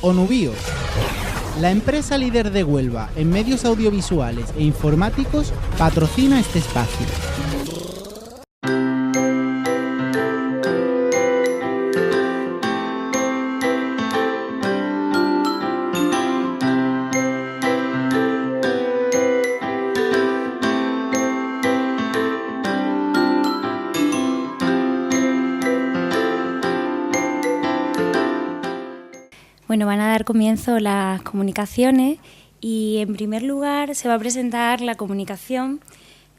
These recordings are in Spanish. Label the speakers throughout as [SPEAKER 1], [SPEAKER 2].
[SPEAKER 1] Onubio, la empresa líder de Huelva en medios audiovisuales e informáticos, patrocina este espacio.
[SPEAKER 2] Bueno, van a dar comienzo las comunicaciones y en primer lugar se va a presentar la comunicación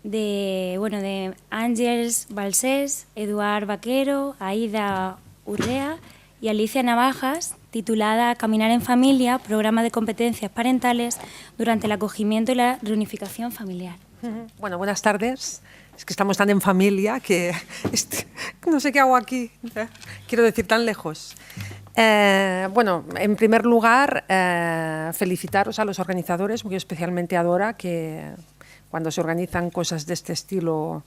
[SPEAKER 2] de Ángeles Balsés, Eduard Vaquero, Aida Urrea y Alicia Navajas, titulada Caminar en familia, programa de competencias parentales durante el acogimiento y la reunificación familiar.
[SPEAKER 3] Bueno, buenas tardes. Es que estamos tan en familia que no sé qué hago aquí. Quiero decir, tan lejos. Bueno, en primer lugar, felicitaros a los organizadores, muy especialmente a Dora, que cuando se organizan cosas de este estilo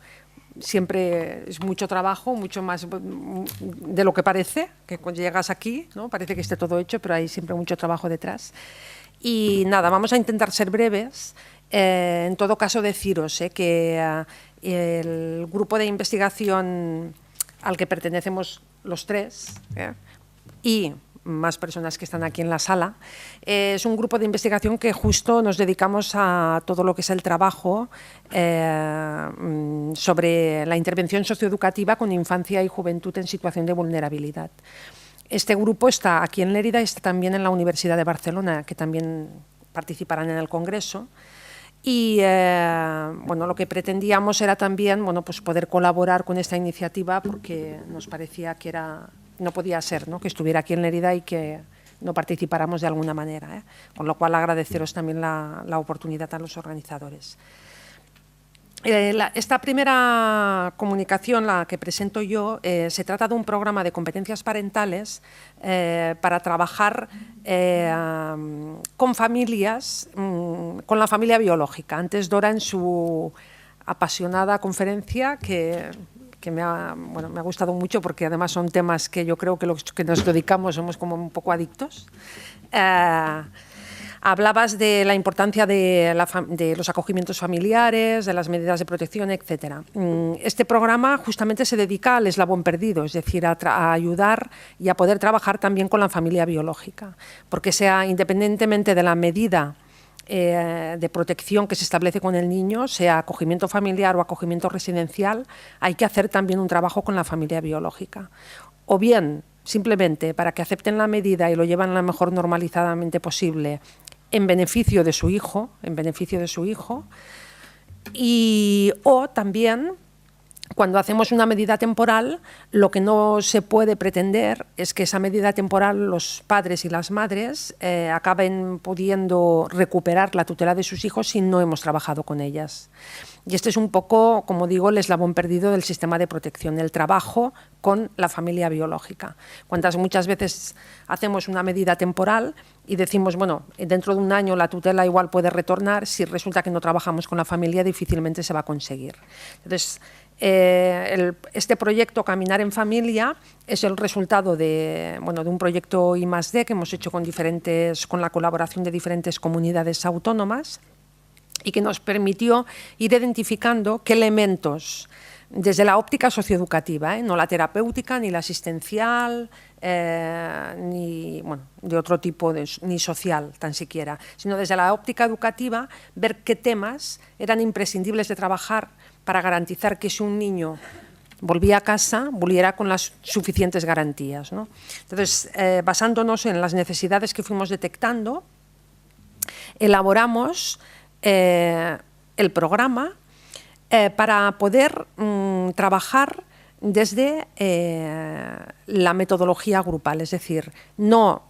[SPEAKER 3] siempre es mucho trabajo, mucho más de lo que parece, que cuando llegas aquí, ¿no? Parece que esté todo hecho, pero hay siempre mucho trabajo detrás. Y nada, vamos a intentar ser breves. En todo caso, deciros que el grupo de investigación al que pertenecemos los tres, y más personas que están aquí en la sala, es un grupo de investigación que justo nos dedicamos a todo lo que es el trabajo sobre la intervención socioeducativa con infancia y juventud en situación de vulnerabilidad. Este grupo está aquí en Lérida y está también en la Universidad de Barcelona, que también participarán en el Congreso. Y bueno, lo que pretendíamos era también pues poder colaborar con esta iniciativa, porque nos parecía que no podía ser, ¿no?, que estuviera aquí en Lérida y que no participáramos de alguna manera, con lo cual agradeceros también la oportunidad a los organizadores. Esta primera comunicación, la que presento yo, se trata de un programa de competencias parentales para trabajar con familias, con la familia biológica. Antes Dora, en su apasionada conferencia, que me ha gustado mucho, porque además son temas que yo creo que los que nos dedicamos somos como un poco adictos. Hablabas de la importancia de los acogimientos familiares, de las medidas de protección, etc. Este programa justamente se dedica al eslabón perdido, es decir, a ayudar y a poder trabajar también con la familia biológica, porque independientemente de la medida de protección que se establece con el niño, sea acogimiento familiar o acogimiento residencial, hay que hacer también un trabajo con la familia biológica. O bien, simplemente para que acepten la medida y lo llevan lo mejor normalizadamente posible en beneficio de su hijo, o también, cuando hacemos una medida temporal, lo que no se puede pretender es que esa medida temporal los padres y las madres acaben pudiendo recuperar la tutela de sus hijos si no hemos trabajado con ellas. Y este es un poco, como digo, el eslabón perdido del sistema de protección, el trabajo con la familia biológica. Muchas veces hacemos una medida temporal y decimos, bueno, dentro de un año la tutela igual puede retornar, si resulta que no trabajamos con la familia difícilmente se va a conseguir. Entonces, este proyecto Caminar en Familia es el resultado de un proyecto I+D que hemos hecho con la colaboración de diferentes comunidades autónomas, y que nos permitió ir identificando qué elementos, desde la óptica socioeducativa, no la terapéutica, ni la asistencial, ni de otro tipo, ni social tan siquiera, sino desde la óptica educativa, ver qué temas eran imprescindibles de trabajar para garantizar que si un niño volvía a casa, volviera con las suficientes garantías, ¿no? Entonces, basándonos en las necesidades que fuimos detectando, elaboramos el programa para poder trabajar desde la metodología grupal, es decir, no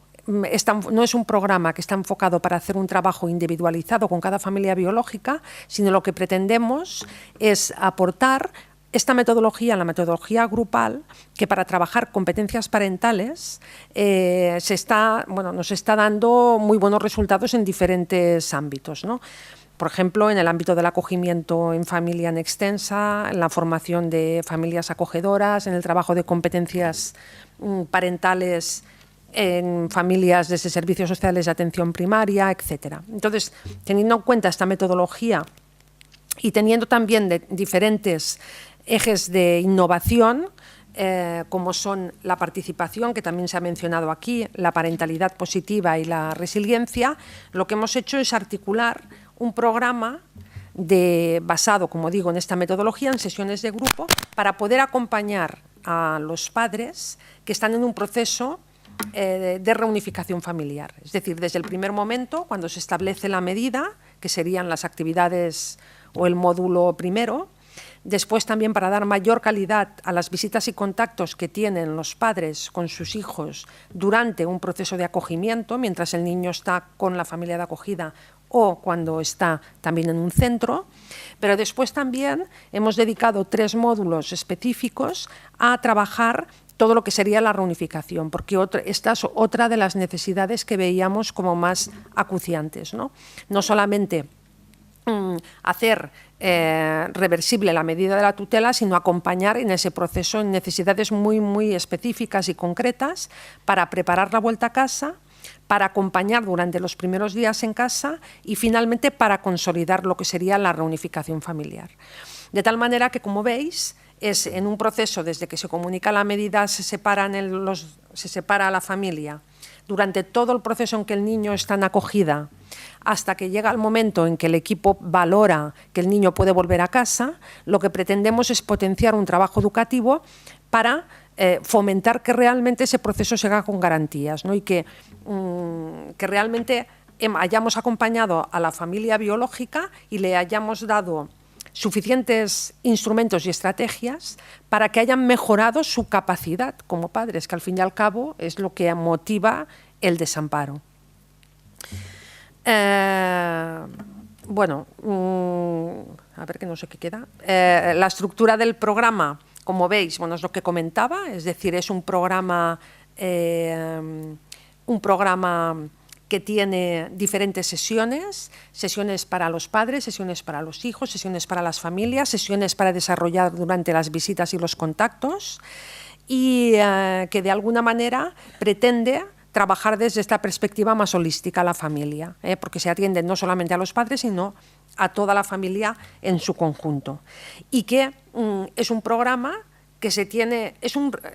[SPEAKER 3] es un programa que está enfocado para hacer un trabajo individualizado con cada familia biológica, sino lo que pretendemos es aportar esta metodología, la metodología grupal, que para trabajar competencias parentales nos está dando muy buenos resultados en diferentes ámbitos, ¿no? Por ejemplo, en el ámbito del acogimiento en familia en extensa, en la formación de familias acogedoras, en el trabajo de competencias parentales en familias desde servicios sociales de atención primaria, etc. Entonces, teniendo en cuenta esta metodología y teniendo también diferentes ejes de innovación, como son la participación, que también se ha mencionado aquí, la parentalidad positiva y la resiliencia, lo que hemos hecho es articular un programa basado, como digo, en esta metodología, en sesiones de grupo, para poder acompañar a los padres que están en un proceso de reunificación familiar. Es decir, desde el primer momento, cuando se establece la medida, que serían las actividades o el módulo primero, después también para dar mayor calidad a las visitas y contactos que tienen los padres con sus hijos durante un proceso de acogimiento, mientras el niño está con la familia de acogida o cuando está también en un centro, pero después también hemos dedicado 3 módulos específicos a trabajar todo lo que sería la reunificación, porque esta es otra de las necesidades que veíamos como más acuciantes, ¿no? No solamente hacer reversible la medida de la tutela, sino acompañar en ese proceso en necesidades muy, muy específicas y concretas para preparar la vuelta a casa, para acompañar durante los primeros días en casa y finalmente para consolidar lo que sería la reunificación familiar. De tal manera que, como veis, es en un proceso desde que se comunica la medida, se separa a la familia, durante todo el proceso en que el niño está en acogida, hasta que llega el momento en que el equipo valora que el niño puede volver a casa, lo que pretendemos es potenciar un trabajo educativo para fomentar que realmente ese proceso se haga con garantías, ¿no? Y que realmente hayamos acompañado a la familia biológica y le hayamos dado suficientes instrumentos y estrategias para que hayan mejorado su capacidad como padres, que al fin y al cabo es lo que motiva el desamparo. Bueno, a ver que no sé qué queda. La estructura del programa, como veis, bueno, es lo que comentaba, es decir, es un programa que tiene diferentes sesiones para los padres, sesiones para los hijos, sesiones para las familias, sesiones para desarrollar durante las visitas y los contactos, y que de alguna manera pretende trabajar desde esta perspectiva más holística a la familia, porque se atiende no solamente a los padres, sino a toda la familia en su conjunto. Y que es un programa que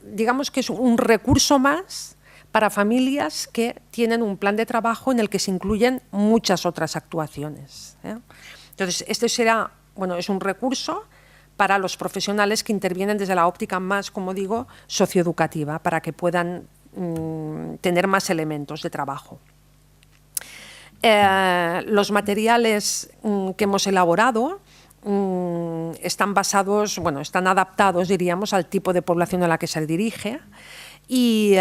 [SPEAKER 3] digamos que es un recurso más para familias que tienen un plan de trabajo en el que se incluyen muchas otras actuaciones. Entonces, este es un recurso para los profesionales que intervienen desde la óptica más, como digo, socioeducativa, para que puedan tener más elementos de trabajo. Los materiales que hemos elaborado están adaptados, diríamos, al tipo de población a la que se dirige. Y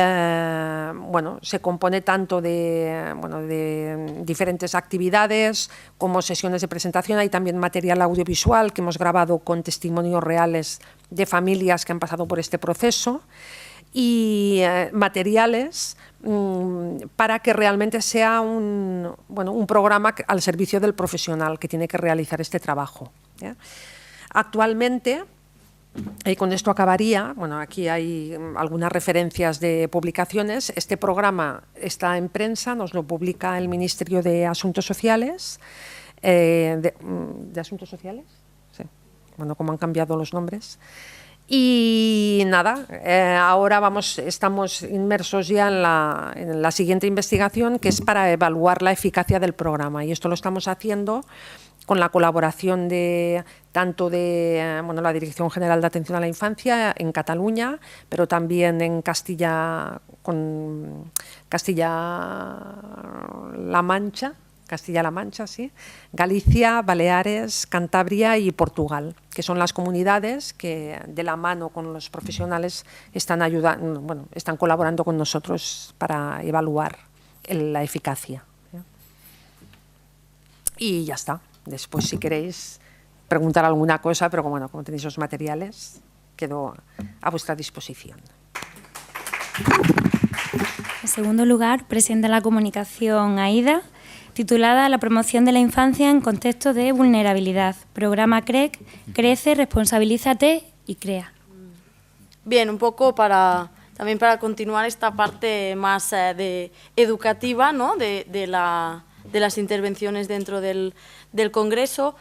[SPEAKER 3] se compone tanto de diferentes actividades como sesiones de presentación. Hay también material audiovisual que hemos grabado con testimonios reales de familias que han pasado por este proceso, y materiales para que realmente sea un programa al servicio del profesional que tiene que realizar este trabajo. Actualmente, y con esto acabaría, aquí hay algunas referencias de publicaciones. Este programa está en prensa, nos lo publica el Ministerio de Asuntos Sociales. ¿De Asuntos Sociales? Sí. Como han cambiado los nombres. Y nada, ahora estamos inmersos ya en la siguiente investigación, que es para evaluar la eficacia del programa. Y esto lo estamos haciendo con la colaboración tanto de la Dirección General de Atención a la Infancia en Cataluña, pero también en Castilla-La Mancha, sí, Galicia, Baleares, Cantabria y Portugal, que son las comunidades que, de la mano con los profesionales, están colaborando con nosotros para evaluar la eficacia. Y ya está. Después, si queréis preguntar alguna cosa, pero como tenéis los materiales, quedo a vuestra disposición.
[SPEAKER 2] En segundo lugar, presenta la comunicación AIDA, titulada La promoción de la infancia en contexto de vulnerabilidad. Programa CREC, Crece, Responsabilízate y Crea.
[SPEAKER 4] Bien, un poco para también para continuar esta parte más educativa, ¿no? de las intervenciones dentro del Congreso.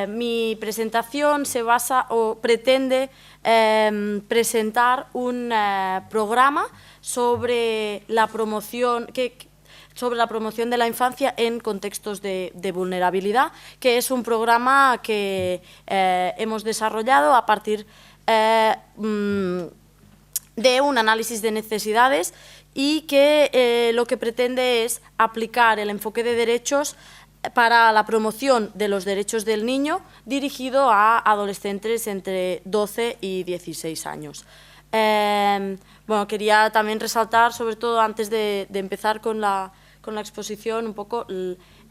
[SPEAKER 4] Mi presentación se basa o pretende presentar un programa sobre la promoción de la infancia en contextos de vulnerabilidad, que es un programa que hemos desarrollado a partir de un análisis de necesidades y que lo que pretende es aplicar el enfoque de derechos para la promoción de los derechos del niño dirigido a adolescentes entre 12 y 16 años. Bueno, quería también resaltar, sobre todo antes de empezar con la exposición, un poco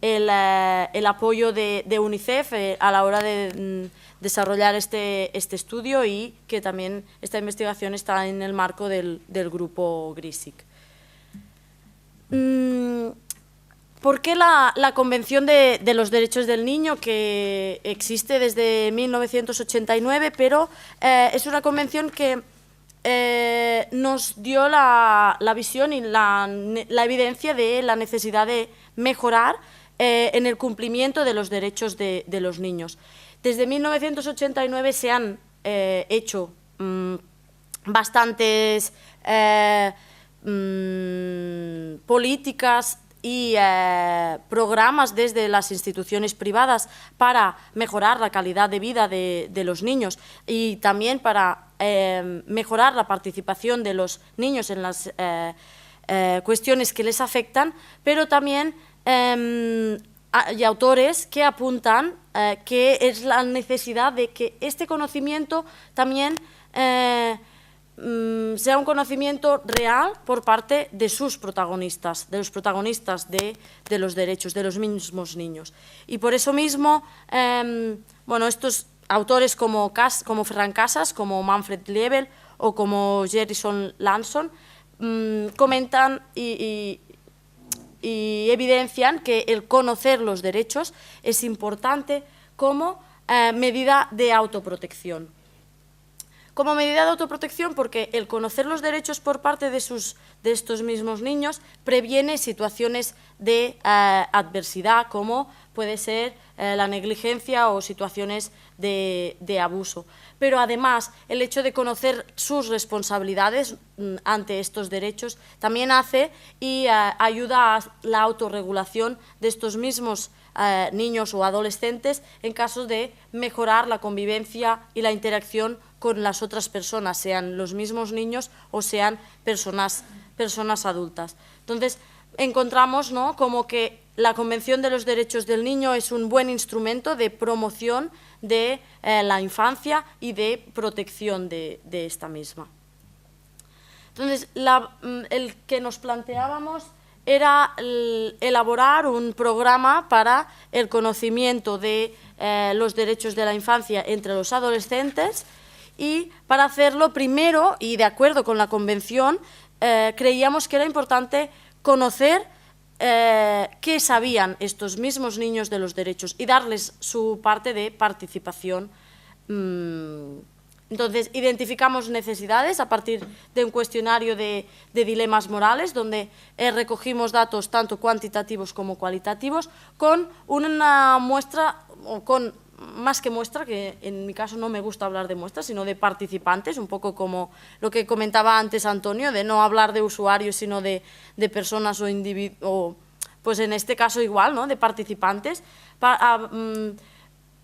[SPEAKER 4] el apoyo de UNICEF a la hora de desarrollar este estudio, y que también esta investigación está en el marco del grupo GRISIC. ¿Por qué la Convención de los Derechos del Niño, que existe desde 1989, pero es una convención que nos dio la visión y la evidencia de la necesidad de mejorar en el cumplimiento de los derechos de los niños? Desde 1989 se han hecho bastantes políticas y programas desde las instituciones privadas para mejorar la calidad de vida de los niños, y también para mejorar la participación de los niños en las cuestiones que les afectan, pero también hay autores que apuntan que es la necesidad de que este conocimiento también sea un conocimiento real por parte de sus protagonistas, de los protagonistas de los derechos de los mismos niños. Y por eso mismo, bueno, estos autores como Ferran Casas, como Manfred Liebel o como Jerison Lanson comentan y evidencian que el conocer los derechos es importante como medida de autoprotección. Como medida de autoprotección, porque el conocer los derechos por parte de estos mismos niños previene situaciones de adversidad, como puede ser la negligencia o situaciones de abuso. Pero además, el hecho de conocer sus responsabilidades ante estos derechos también hace y ayuda a la autorregulación de estos mismos niños o adolescentes en caso de mejorar la convivencia y la interacción con las otras personas, sean los mismos niños o sean personas adultas. Entonces, encontramos, ¿no?, como que la Convención de los Derechos del Niño es un buen instrumento de promoción de la infancia y de protección de esta misma. Entonces, el que nos planteábamos era elaborar un programa para el conocimiento de los derechos de la infancia entre los adolescentes, y para hacerlo primero, y de acuerdo con la Convención, creíamos que era importante conocer qué sabían estos mismos niños de los derechos y darles su parte de participación. Entonces, identificamos necesidades a partir de un cuestionario de dilemas morales, donde recogimos datos tanto cuantitativos como cualitativos, con una muestra, o con más que muestra, que en mi caso no me gusta hablar de muestras, sino de participantes, un poco como lo que comentaba antes Antonio, de no hablar de usuarios, sino de personas o individuos, pues en este caso igual, ¿no?, de participantes.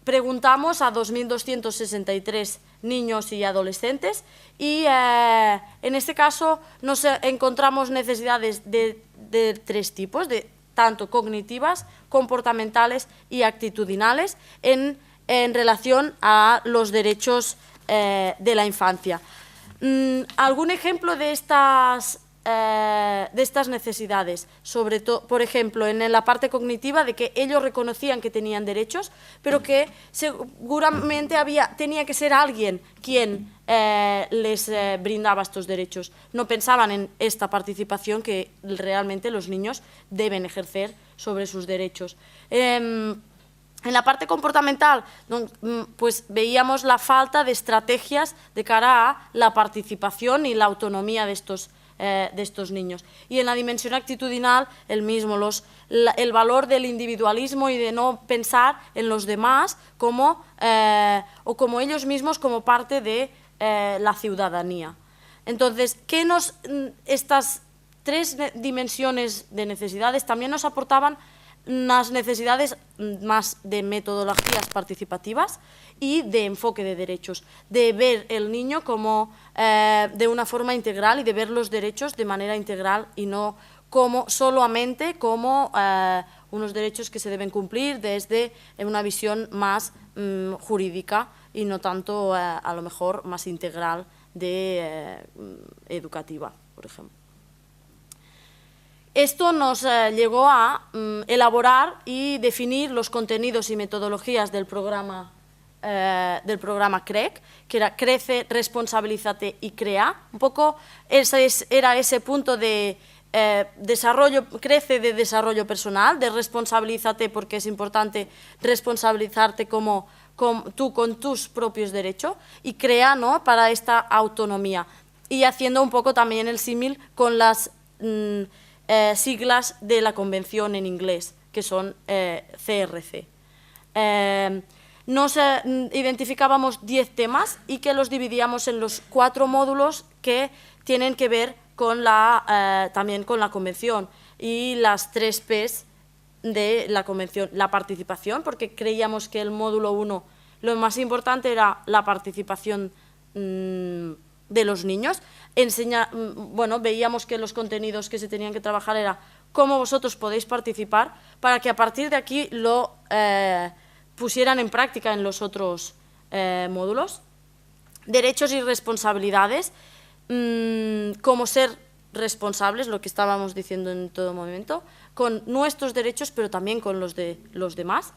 [SPEAKER 4] Preguntamos a 2.263 niños y adolescentes, y en este caso nos encontramos necesidades de tres tipos, tanto cognitivas, comportamentales y actitudinales, en relación a los derechos de la infancia. ¿Algún ejemplo de estas necesidades? Sobre todo, por ejemplo, en la parte cognitiva, de que ellos reconocían que tenían derechos, pero que seguramente tenía que ser alguien quien les brindaba estos derechos. No pensaban en esta participación que realmente los niños deben ejercer sobre sus derechos. En la parte comportamental, pues veíamos la falta de estrategias de cara a la participación y la autonomía de estos niños. Y en la dimensión actitudinal, el mismo, el valor del individualismo y de no pensar en los demás como ellos mismos como parte de la ciudadanía. Entonces, estas tres dimensiones de necesidades también nos aportaban unas necesidades más de metodologías participativas y de enfoque de derechos, de ver el niño como de una forma integral y de ver los derechos de manera integral y no solamente como unos derechos que se deben cumplir desde una visión más jurídica y no tanto a lo mejor más integral educativa, por ejemplo. Esto nos llegó a elaborar y definir los contenidos y metodologías del programa CREC, que era Crece, Responsabilízate y Crea. Un poco era ese punto de crece de desarrollo personal, de responsabilízate porque es importante responsabilizarte tú con tus propios derechos, y crea, ¿no?, para esta autonomía. Y haciendo un poco también el símil con las siglas de la convención en inglés, que son CRC. Nos identificábamos 10 temas y que los dividíamos en los 4 módulos que tienen que ver también con la convención, y las 3 P's de la convención. La participación, porque creíamos que el módulo 1 lo más importante era la participación de los niños. Veíamos que los contenidos que se tenían que trabajar era cómo vosotros podéis participar para que a partir de aquí lo pusieran en práctica en los otros módulos. Derechos y responsabilidades, cómo ser responsables, lo que estábamos diciendo en todo momento, con nuestros derechos, pero también con los de los demás.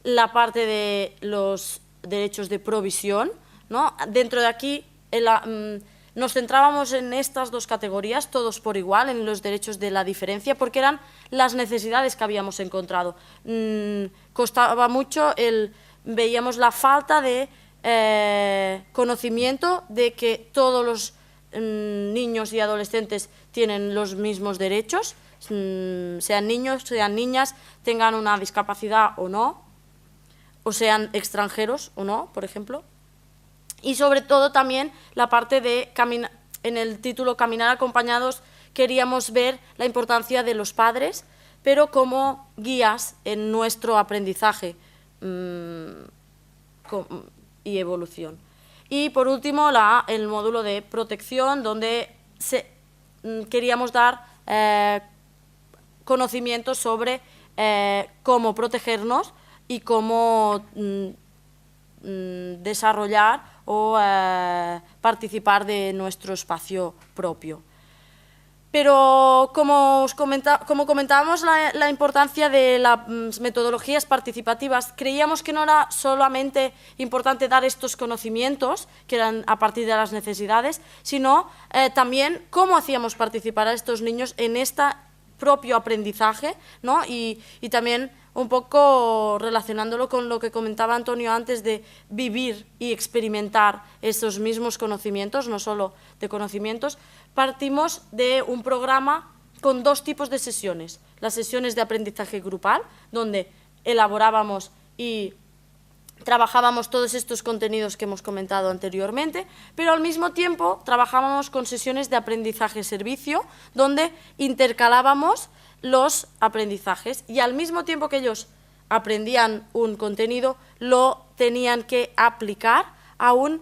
[SPEAKER 4] La parte de los derechos de provisión, ¿no? Dentro de aquí nos centrábamos en estas 2 categorías, todos por igual, en los derechos de la diferencia, porque eran las necesidades que habíamos encontrado. Costaba mucho, veíamos la falta de conocimiento de que todos los niños y adolescentes tienen los mismos derechos, sean niños, sean niñas, tengan una discapacidad o no, o sean extranjeros o no, por ejemplo. Y sobre todo también la parte de en el título Caminar acompañados, queríamos ver la importancia de los padres, pero como guías en nuestro aprendizaje y evolución. Y por último, el módulo de protección, donde queríamos dar conocimientos sobre cómo protegernos y cómo desarrollar o participar de nuestro espacio propio. Pero como comentábamos la importancia de las metodologías participativas, creíamos que no era solamente importante dar estos conocimientos, que eran a partir de las necesidades, sino también cómo hacíamos participar a estos niños en este propio aprendizaje, ¿no? Y también un poco relacionándolo con lo que comentaba Antonio antes de vivir y experimentar esos mismos conocimientos, no solo de conocimientos. Partimos de un programa con 2 tipos de sesiones. Las sesiones de aprendizaje grupal, donde elaborábamos y trabajábamos todos estos contenidos que hemos comentado anteriormente, pero al mismo tiempo trabajábamos con sesiones de aprendizaje-servicio, donde intercalábamos los aprendizajes y al mismo tiempo que ellos aprendían un contenido, lo tenían que aplicar a un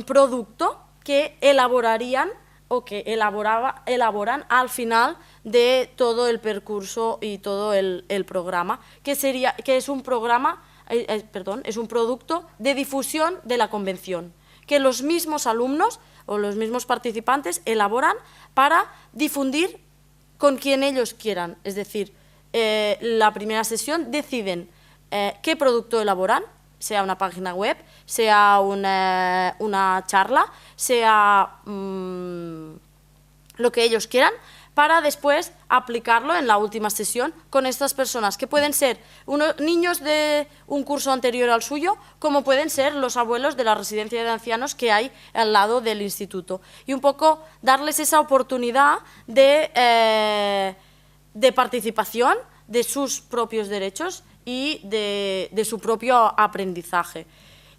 [SPEAKER 4] producto que elaborarían o que elaboran al final de todo el percurso y todo el programa, que es un programa, es un producto de difusión de la convención, que los mismos alumnos o los mismos participantes elaboran para difundir con quien ellos quieran. Es decir, la primera sesión deciden qué producto elaboran, sea una página web, sea una charla, sea lo que ellos quieran, para después aplicarlo en la última sesión con estas personas, que pueden ser niños de un curso anterior al suyo, como pueden ser los abuelos de la residencia de ancianos que hay al lado del instituto. Y un poco darles esa oportunidad de participación de sus propios derechos y de su propio aprendizaje.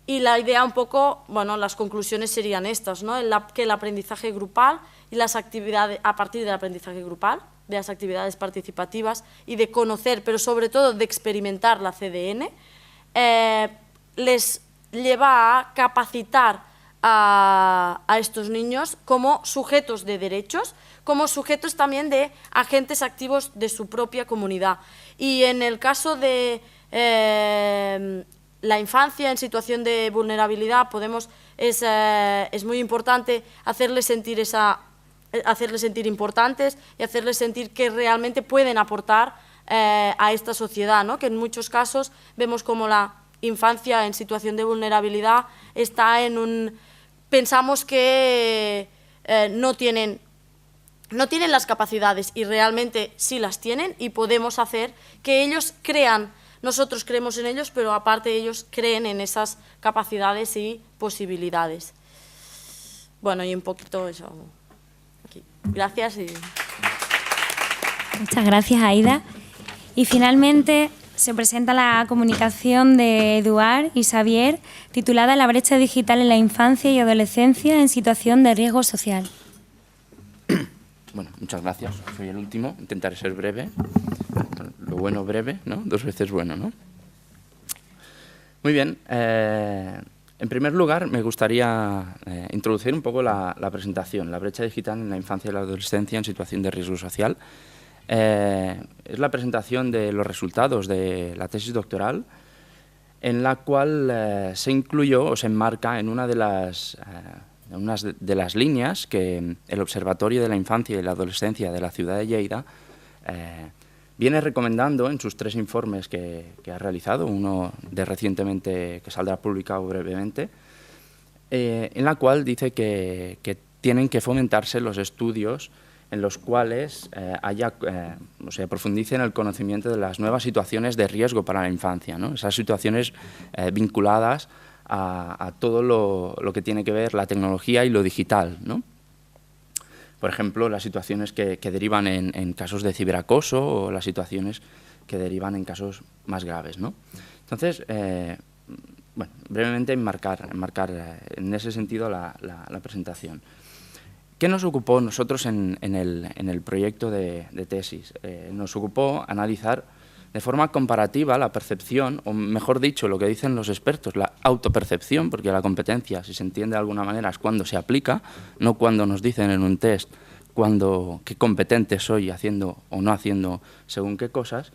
[SPEAKER 4] Y la idea un poco, bueno, las conclusiones serían estas, ¿no? Que el aprendizaje grupal y las actividades, a partir del aprendizaje grupal, de las actividades participativas y de conocer, pero sobre todo de experimentar la CDN, les lleva a capacitar a estos niños como sujetos de derechos, como sujetos también de agentes activos de su propia comunidad. Y en el caso de la infancia en situación de vulnerabilidad, es muy importante hacerles sentir importantes y hacerles sentir que realmente pueden aportar a esta sociedad, ¿no? Que en muchos casos vemos como la infancia en situación de vulnerabilidad está pensamos que no tienen las capacidades, y realmente sí las tienen, y podemos hacer que ellos crean. Nosotros creemos en ellos, pero aparte ellos creen en esas capacidades y posibilidades. Bueno, y un poquito eso. Aquí. Gracias.
[SPEAKER 2] Muchas gracias, Aida. Y finalmente se presenta la comunicación de Eduard y Xavier, titulada La brecha digital en la infancia y adolescencia en situación de riesgo social.
[SPEAKER 5] Bueno, muchas gracias. Soy el último. Intentaré ser breve. Lo bueno breve, ¿no? 2 veces bueno, ¿no? Muy bien. En primer lugar, me gustaría introducir un poco la presentación, la brecha digital en la infancia y la adolescencia en situación de riesgo social. Es la presentación de los resultados de la tesis doctoral, en la cual se incluyó o se enmarca en una de las líneas que el Observatorio de la Infancia y la Adolescencia de la ciudad de Lleida viene recomendando en sus 3 informes que ha realizado, uno de recientemente que saldrá publicado brevemente, en la cual dice que tienen que fomentarse los estudios en los cuales profundice en el conocimiento de las nuevas situaciones de riesgo para la infancia, ¿no? Esas situaciones vinculadas a todo lo que tiene que ver la tecnología y lo digital, ¿no? Por ejemplo, las situaciones que derivan en casos de ciberacoso o las situaciones que derivan en casos más graves, ¿no? Entonces, bueno, brevemente enmarcar en ese sentido la presentación. ¿Qué nos ocupó nosotros en el proyecto de tesis? Nos ocupó analizar de forma comparativa la percepción, o mejor dicho, lo que dicen los expertos, la autopercepción, porque la competencia, si se entiende de alguna manera, es cuando se aplica, no cuando nos dicen en un test qué competente soy haciendo o no haciendo según qué cosas,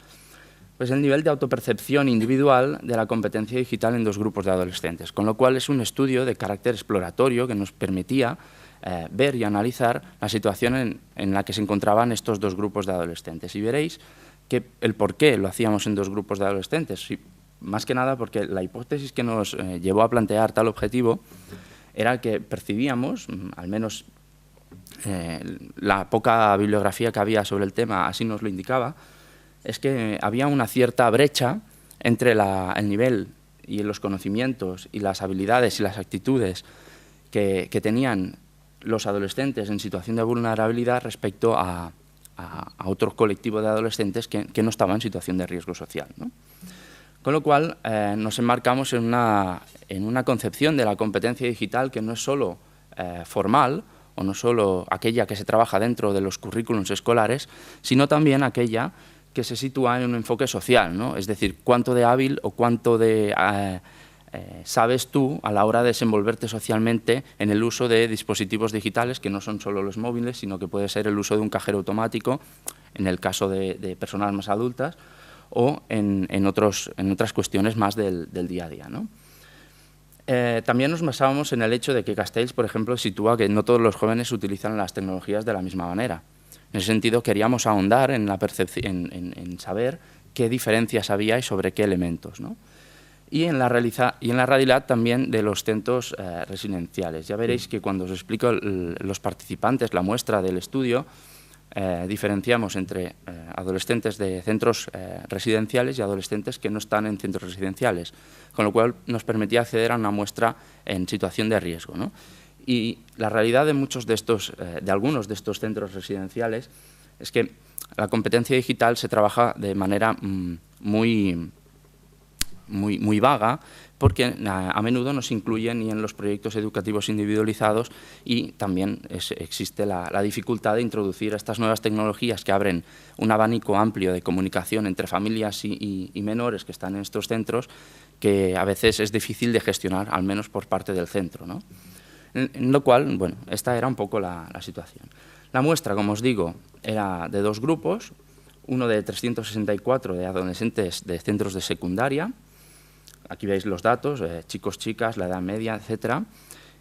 [SPEAKER 5] pues el nivel de autopercepción individual de la competencia digital en 2 grupos de adolescentes, con lo cual es un estudio de carácter exploratorio que nos permitía ver y analizar la situación en la que se encontraban estos 2 grupos de adolescentes. Y veréis que el por qué lo hacíamos en 2 grupos de adolescentes, sí, más que nada porque la hipótesis que nos llevó a plantear tal objetivo era que percibíamos, al menos la poca bibliografía que había sobre el tema así nos lo indicaba, es que había una cierta brecha entre el nivel y los conocimientos y las habilidades y las actitudes que tenían los adolescentes en situación de vulnerabilidad respecto a otro colectivo de adolescentes que no estaban en situación de riesgo social, ¿no? Con lo cual nos enmarcamos en una concepción de la competencia digital que no es solo formal o no solo aquella que se trabaja dentro de los currículums escolares, sino también aquella que se sitúa en un enfoque social, ¿no? Es decir, cuánto de hábil o cuánto de sabes tú a la hora de desenvolverte socialmente en el uso de dispositivos digitales que no son solo los móviles, sino que puede ser el uso de un cajero automático, en el caso de personas más adultas, o en otras cuestiones más del día a día, ¿no? También nos basábamos en el hecho de que Castells, por ejemplo, sitúa que no todos los jóvenes utilizan las tecnologías de la misma manera. En ese sentido, queríamos ahondar en la percepción, en saber qué diferencias había y sobre qué elementos, ¿no? Y en la realidad también de los centros residenciales. Ya veréis que cuando os explico los participantes, la muestra del estudio, diferenciamos entre adolescentes de centros residenciales y adolescentes que no están en centros residenciales, con lo cual nos permitía acceder a una muestra en situación de riesgo, ¿no? Y la realidad de algunos de estos centros residenciales es que la competencia digital se trabaja de manera muy vaga, porque a menudo no se incluye ni en los proyectos educativos individualizados, y también existe la dificultad de introducir estas nuevas tecnologías que abren un abanico amplio de comunicación entre familias y menores que están en estos centros, que a veces es difícil de gestionar, al menos por parte del centro, ¿no? En lo cual, bueno, esta era un poco la situación. La muestra, como os digo, era de dos grupos, uno de 364 de adolescentes de centros de secundaria. Aquí veis los datos, chicos, chicas, la edad media, etcétera,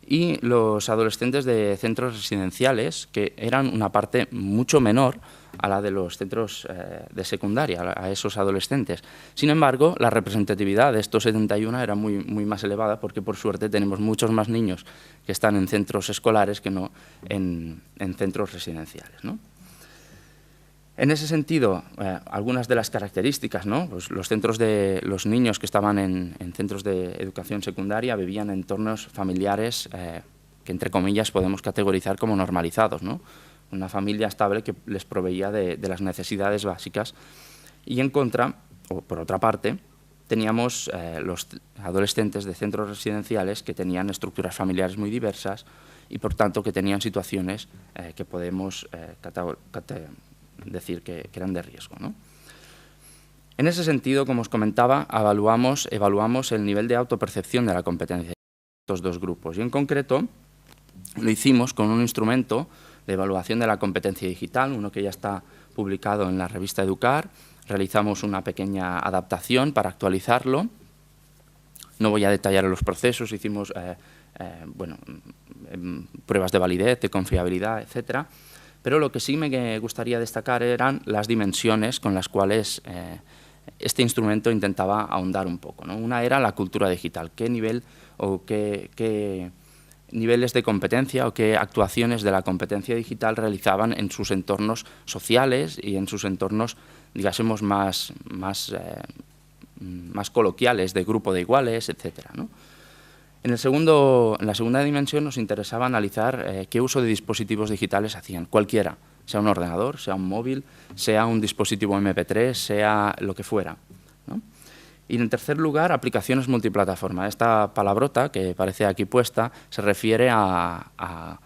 [SPEAKER 5] y los adolescentes de centros residenciales, que eran una parte mucho menor a la de los centros de secundaria, a esos adolescentes. Sin embargo, la representatividad de estos 71 era muy más elevada, porque por suerte tenemos muchos más niños que están en centros escolares que no en centros residenciales, ¿no? En ese sentido, algunas de las características, ¿no? Pues los niños que estaban en centros de educación secundaria vivían en entornos familiares que, entre comillas, podemos categorizar como normalizados, ¿no? Una familia estable que les proveía de las necesidades básicas. Y en contra, o por otra parte, teníamos los adolescentes de centros residenciales que tenían estructuras familiares muy diversas y, por tanto, que tenían situaciones que podemos decir que eran de riesgo, ¿no? En ese sentido, como os comentaba, evaluamos el nivel de autopercepción de la competencia de estos dos grupos, y en concreto lo hicimos con un instrumento de evaluación de la competencia digital, uno que ya está publicado en la revista Educar. Realizamos una pequeña adaptación para actualizarlo. No voy a detallar los procesos, hicimos pruebas de validez, de confiabilidad, etcétera. Pero lo que sí me gustaría destacar eran las dimensiones con las cuales este instrumento intentaba ahondar un poco, ¿no? Una era la cultura digital, qué nivel o qué niveles de competencia o qué actuaciones de la competencia digital realizaban en sus entornos sociales y en sus entornos, digásemos, más coloquiales, de grupo de iguales, etcétera, ¿no? En la segunda dimensión nos interesaba analizar qué uso de dispositivos digitales hacían, cualquiera, sea un ordenador, sea un móvil, sea un dispositivo MP3, sea lo que fuera, ¿no? Y en tercer lugar, aplicaciones multiplataforma. Esta palabrota que aparece aquí puesta se refiere a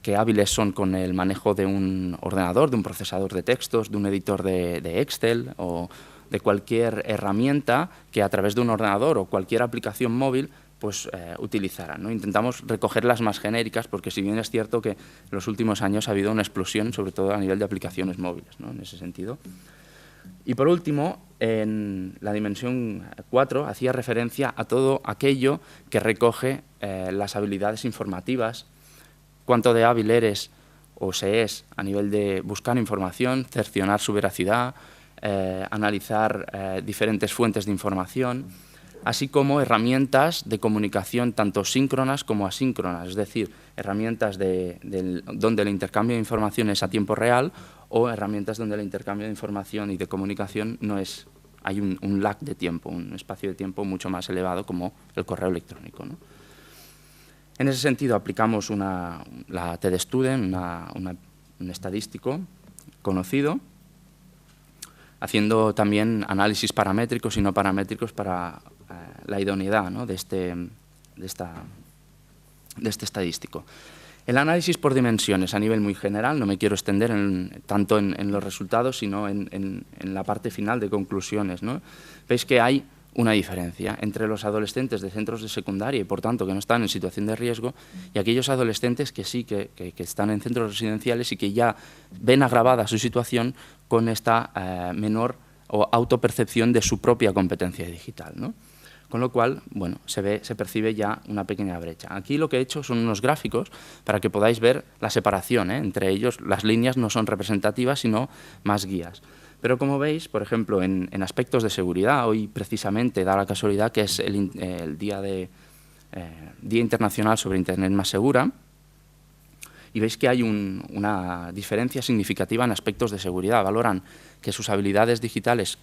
[SPEAKER 5] qué hábiles son con el manejo de un ordenador, de un procesador de textos, de un editor de Excel o de cualquier herramienta que a través de un ordenador o cualquier aplicación móvil pues utilizaran, ¿no? Intentamos recoger las más genéricas, porque si bien es cierto que en los últimos años ha habido una explosión, sobre todo a nivel de aplicaciones móviles, ¿no? En ese sentido. Y por último, en la dimensión 4 hacía referencia a todo aquello que recoge las habilidades informativas, cuánto de hábil eres o se es a nivel de buscar información, cercionar su veracidad, analizar diferentes fuentes de información, así como herramientas de comunicación tanto síncronas como asíncronas, es decir, herramientas donde el intercambio de información es a tiempo real o herramientas donde el intercambio de información y de comunicación hay un lag de tiempo, un espacio de tiempo mucho más elevado, como el correo electrónico, ¿no? En ese sentido aplicamos la TED-Student, un estadístico conocido, haciendo también análisis paramétricos y no paramétricos para la idoneidad, ¿no? de este estadístico. El análisis por dimensiones a nivel muy general, no me quiero extender tanto en los resultados, sino en la parte final de conclusiones, ¿no? Veis que hay una diferencia entre los adolescentes de centros de secundaria y, por tanto, que no están en situación de riesgo, y aquellos adolescentes que sí, que están en centros residenciales y que ya ven agravada su situación con esta menor o autopercepción de su propia competencia digital, ¿no? Con lo cual, bueno, se percibe ya una pequeña brecha. Aquí lo que he hecho son unos gráficos para que podáis ver la separación, ¿eh? Entre ellos. Las líneas no son representativas, sino más guías. Pero como veis, por ejemplo, en aspectos de seguridad, hoy precisamente da la casualidad que es el Día Internacional sobre Internet más segura, y veis que hay una diferencia significativa en aspectos de seguridad. Valoran que sus habilidades digitales,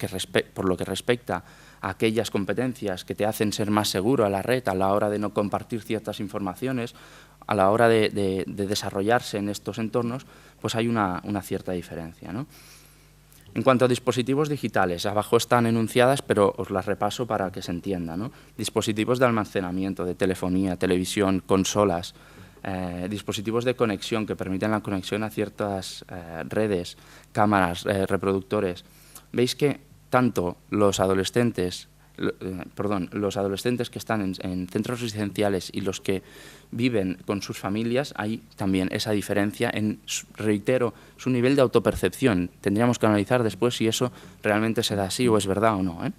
[SPEAKER 5] por lo que respecta a aquellas competencias que te hacen ser más seguro a la red a la hora de no compartir ciertas informaciones, a la hora de desarrollarse en estos entornos, pues hay una cierta diferencia, ¿no? En cuanto a dispositivos digitales, abajo están enunciadas, pero os las repaso para que se entienda, ¿no? Dispositivos de almacenamiento, de telefonía, televisión, consolas, dispositivos de conexión que permiten la conexión a ciertas redes, cámaras, reproductores. Veis que tanto los adolescentes que están en centros residenciales y los que viven con sus familias, hay también esa diferencia en, reitero, su nivel de autopercepción. Tendríamos que analizar después si eso realmente se da así o es verdad o no, ¿eh?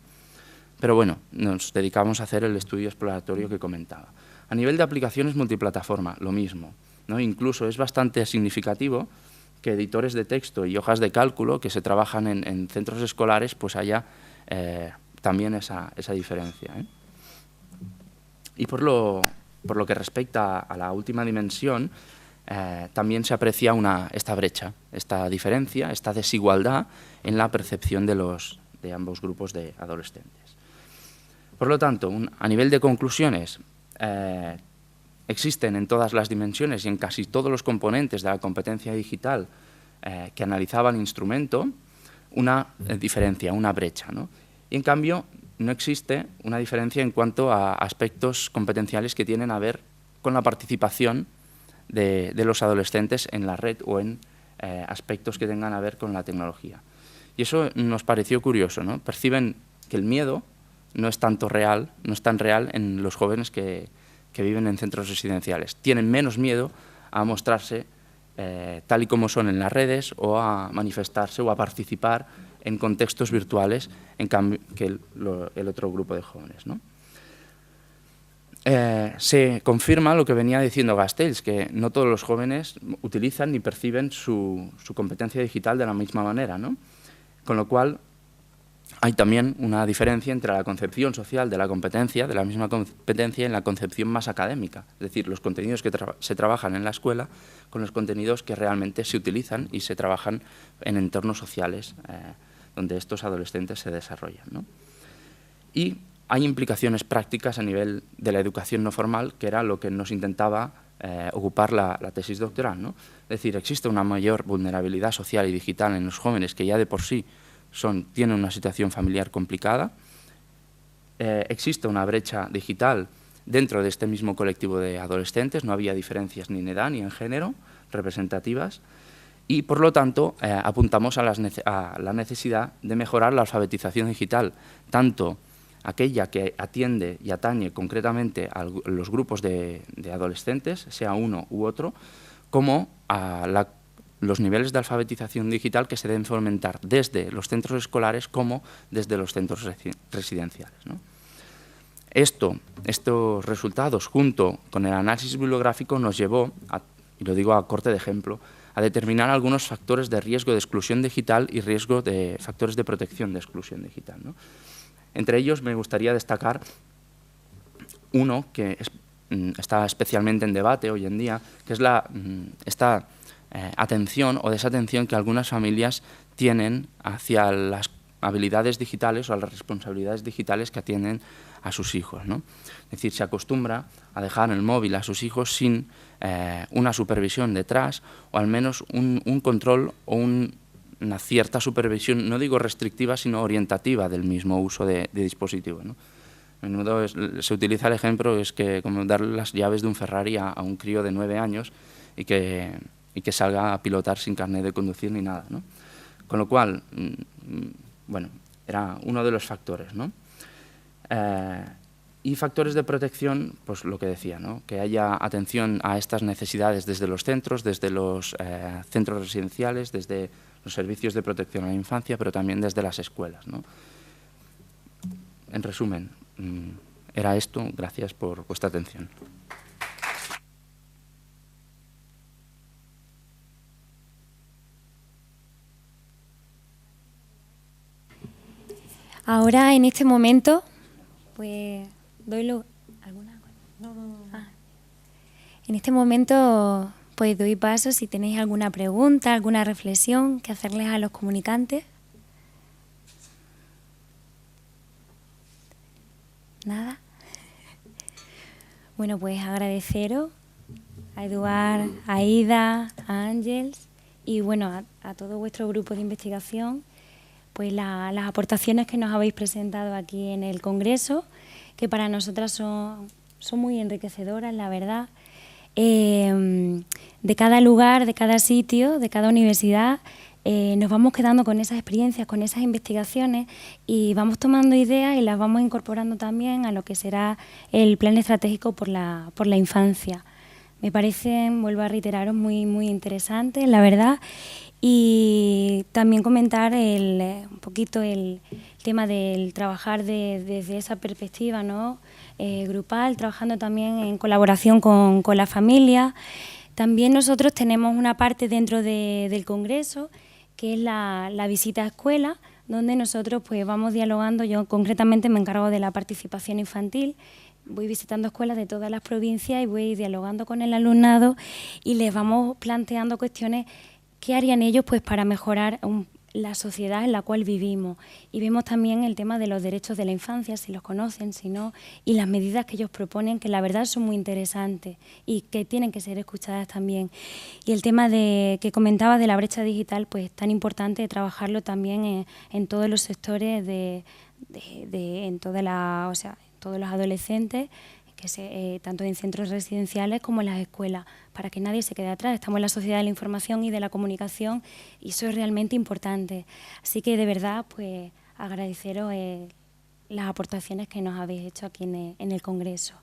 [SPEAKER 5] Pero bueno, nos dedicamos a hacer el estudio exploratorio que comentaba. A nivel de aplicaciones multiplataforma, lo mismo, ¿no? Incluso es bastante significativo que editores de texto y hojas de cálculo que se trabajan en centros escolares, pues haya también esa diferencia, ¿eh? Y por lo que respecta a la última dimensión, también se aprecia esta brecha, esta diferencia, esta desigualdad en la percepción de ambos grupos de adolescentes. Por lo tanto, a nivel de conclusiones, existen en todas las dimensiones y en casi todos los componentes de la competencia digital que analizaba el instrumento, una diferencia, una brecha, ¿no? Y en cambio, no existe una diferencia en cuanto a aspectos competenciales que tienen a ver con la participación de los adolescentes en la red o en aspectos que tengan a ver con la tecnología. Y eso nos pareció curioso, ¿no? Perciben que el miedo no es tan real en los jóvenes que viven en centros residenciales. Tienen menos miedo a mostrarse tal y como son en las redes o a manifestarse o a participar en contextos virtuales en cambio que el otro grupo de jóvenes, ¿no? Se confirma lo que venía diciendo Gastells, que no todos los jóvenes utilizan ni perciben su competencia digital de la misma manera, ¿no? Con lo cual hay también una diferencia entre la concepción social de la competencia, de la misma competencia, y la concepción más académica, es decir, los contenidos que se trabajan en la escuela con los contenidos que realmente se utilizan y se trabajan en entornos sociales donde estos adolescentes se desarrollan, ¿no? Y hay implicaciones prácticas a nivel de la educación no formal, que era lo que nos intentaba ocupar la tesis doctoral, ¿no? Es decir, existe una mayor vulnerabilidad social y digital en los jóvenes que ya de por sí tienen una situación familiar complicada. Existe una brecha digital dentro de este mismo colectivo de adolescentes, no había diferencias ni en edad ni en género representativas, y por lo tanto apuntamos a la necesidad de mejorar la alfabetización digital, tanto aquella que atiende y atañe concretamente a los grupos de adolescentes, sea uno u otro, como a los niveles de alfabetización digital que se deben fomentar desde los centros escolares como desde los centros residenciales, ¿no? Estos resultados, junto con el análisis bibliográfico, nos llevó, y lo digo a corte de ejemplo, a determinar algunos factores de riesgo de exclusión digital y factores de protección de exclusión digital, ¿no? Entre ellos me gustaría destacar uno que está especialmente en debate hoy en día, que es esta atención o desatención que algunas familias tienen hacia las habilidades digitales o a las responsabilidades digitales que atienden a sus hijos, ¿no? Es decir, se acostumbra a dejar el móvil a sus hijos sin una supervisión detrás, o al menos un control o una cierta supervisión, no digo restrictiva, sino orientativa del mismo uso de dispositivo, ¿no? A menudo se utiliza el ejemplo, es que como darle las llaves de un Ferrari a un crío de 9 años y que salga a pilotar sin carnet de conducir ni nada, ¿no? Con lo cual, bueno, era uno de los factores, ¿no? Y factores de protección, pues lo que decía, ¿no? Que haya atención a estas necesidades desde los centros residenciales, desde los servicios de protección a la infancia, pero también desde las escuelas, ¿no? En resumen, era esto. Gracias por vuestra atención.
[SPEAKER 2] Ahora, en este momento, pues doy ¿alguna? En este momento pues doy paso si tenéis alguna pregunta, alguna reflexión que hacerles a los comunicantes. ¿Nada? Bueno, pues agradeceros a Eduard, a Ida, a Ángels y bueno, a todo vuestro grupo de investigación, pues las aportaciones que nos habéis presentado aquí en el Congreso, que para nosotras son muy enriquecedoras, la verdad. De cada lugar, de cada sitio, de cada universidad, nos vamos quedando con esas experiencias, con esas investigaciones y vamos tomando ideas y las vamos incorporando también a lo que será el plan estratégico por la infancia. Me parecen, vuelvo a reiteraros, muy, muy interesantes, la verdad. Y también comentar un poquito el tema del trabajar desde esa perspectiva, ¿no? Grupal, trabajando también en colaboración con la familia. También nosotros tenemos una parte dentro del Congreso, que es la visita a escuela, donde nosotros pues vamos dialogando. Yo concretamente me encargo de la participación infantil. Voy visitando escuelas de todas las provincias y voy dialogando con el alumnado y les vamos planteando cuestiones que harían ellos pues para mejorar la sociedad en la cual vivimos. Y vemos también el tema de los derechos de la infancia, si los conocen, si no, y las medidas que ellos proponen, que la verdad son muy interesantes y que tienen que ser escuchadas también. Y el tema que comentaba de la brecha digital, pues tan importante trabajarlo también en todos los sectores, en todos los adolescentes, tanto en centros residenciales como en las escuelas, para que nadie se quede atrás. Estamos en la sociedad de la información y de la comunicación y eso es realmente importante. Así que de verdad, pues agradeceros las aportaciones que nos habéis hecho aquí en el Congreso.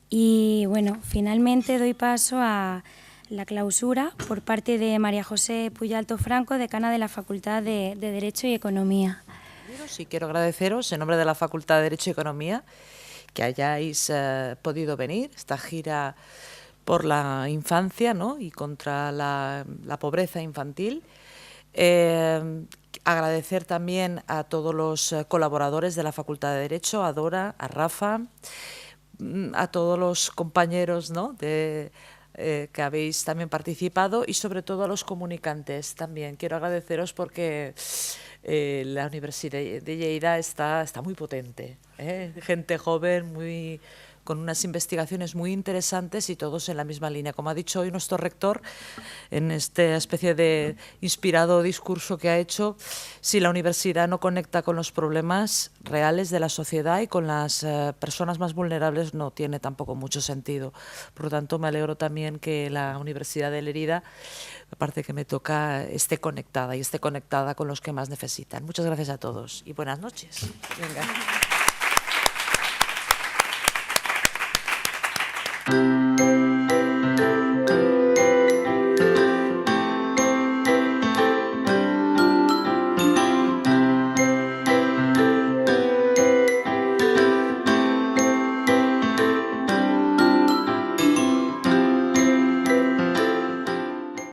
[SPEAKER 2] Y bueno, finalmente doy paso a la clausura por parte de María José Puyalto Franco, decana de la Facultad de Derecho y Economía.
[SPEAKER 6] Sí, quiero agradeceros en nombre de la Facultad de Derecho y Economía que hayáis podido venir, esta gira por la infancia, ¿no? Y contra la pobreza infantil. Agradecer también a todos los colaboradores de la Facultad de Derecho, a Dora, a Rafa, a todos los compañeros, ¿no? que habéis también participado y sobre todo a los comunicantes también. Quiero agradeceros porque la Universidad de Lleida está muy potente, gente joven, con unas investigaciones muy interesantes y todos en la misma línea. Como ha dicho hoy nuestro rector, en esta especie de inspirado discurso que ha hecho, si la universidad no conecta con los problemas reales de la sociedad y con las personas más vulnerables, no tiene tampoco mucho sentido. Por lo tanto, me alegro también que la Universidad de Lerida, aparte que me toca, esté conectada y esté conectada con los que más necesitan. Muchas gracias a todos y buenas noches. Venga.